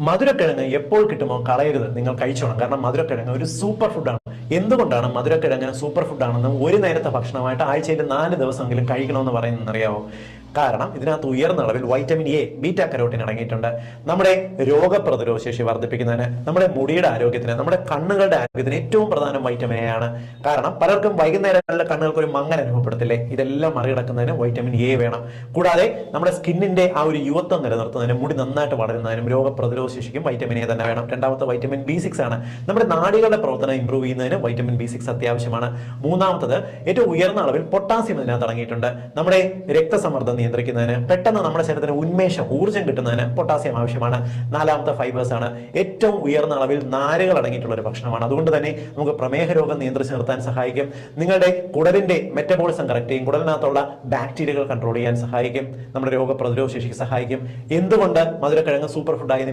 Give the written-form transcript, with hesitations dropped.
മധുരക്കിഴങ്ങ് എപ്പോൾ കിട്ടുമോ കളയരുത്, നിങ്ങൾ കഴിച്ചോണം. കാരണം മധുരക്കിഴങ്ങ് ഒരു സൂപ്പർ ഫുഡാണ്. എന്തുകൊണ്ടാണ് മധുരക്കിഴങ്ങ് സൂപ്പർ ഫുഡാണെന്നും ഒരു നേരത്തെ ഭക്ഷണമായിട്ട് ആഴ്ചയിൽ 4 ദിവസമെങ്കിലും കഴിക്കണമെന്ന് പറയുന്നത് അറിയാവോ? കാരണം ഇതിനകത്ത് ഉയർന്ന അളവിൽ വൈറ്റമിൻ എ, ബീറ്റാ കരോട്ടിൻ അടങ്ങിയിട്ടുണ്ട്. നമ്മുടെ രോഗപ്രതിരോധ ശേഷി വർദ്ധിപ്പിക്കുന്നതിന്, നമ്മുടെ മുടിയുടെ ആരോഗ്യത്തിന്, നമ്മുടെ കണ്ണുകളുടെ ആരോഗ്യത്തിന് ഏറ്റവും പ്രധാനം വൈറ്റമിൻ എ ആണ്. കാരണം പലർക്കും വൈകുന്നേരങ്ങളിലെ കണ്ണുകൾക്ക് ഒരു മങ്ങൽ അനുഭവപ്പെടത്തില്ലേ? ഇതെല്ലാം മറികടക്കുന്നതിന് വൈറ്റമിൻ എ വേണം. കൂടാതെ നമ്മുടെ സ്കിന്നിന്റെ ആ ഒരു യുവത്വം നിലനിർത്തുന്നതിനും മുടി നന്നായിട്ട് വളരുന്നതിനും രോഗപ്രതിരോധ ശേഷിക്കും വൈറ്റമിൻ എ തന്നെ വേണം. രണ്ടാമത്തെ വൈറ്റമിൻ B6 ആണ്. നമ്മുടെ നാഡികളുടെ പ്രവർത്തനം ഇംപ്രൂവ് ചെയ്യുന്നതിന് വൈറ്റമിൻ B6 അത്യാവശ്യമാണ്. മൂന്നാമത്തത് ഏറ്റവും ഉയർന്ന അളവിൽ പൊട്ടാസ്യം ഇതിനകത്ത് അടങ്ങിയിട്ടുണ്ട്. നമ്മുടെ രക്തസമ്മർദ്ദം നിയന്ത്രിക്കുന്നതിന്, പെട്ടെന്ന് നമ്മുടെ ശരീരത്തിന് ഉന്മേഷം, ഊർജ്ജം കിട്ടുന്നതിന് പൊട്ടാസ്യം ആവശ്യമാണ്. നാലാമത്തെ ഫൈബേഴ്സ് ആണ്. ഏറ്റവും ഉയർന്ന അളവിൽ നാരുകൾ അടങ്ങിയിട്ടുള്ള ഒരു ഭക്ഷണമാണ്. അതുകൊണ്ട് തന്നെ നമുക്ക് പ്രമേഹ രോഗം നിയന്ത്രിച്ച് നിർത്താൻ സഹായിക്കും. നിങ്ങളുടെ കുടലിന്റെ മെറ്റബോളിസം കറക്റ്റ് ചെയ്യും. കുടലിനകത്തുള്ള ബാക്ടീരിയകൾ കൺട്രോൾ ചെയ്യാൻ സഹായിക്കും. നമ്മുടെ രോഗപ്രതിരോധ ശേഷിക്ക് സഹായിക്കും. എന്തുകൊണ്ട് മധുരക്കിഴങ്ങ് സൂപ്പർ ഫുഡായി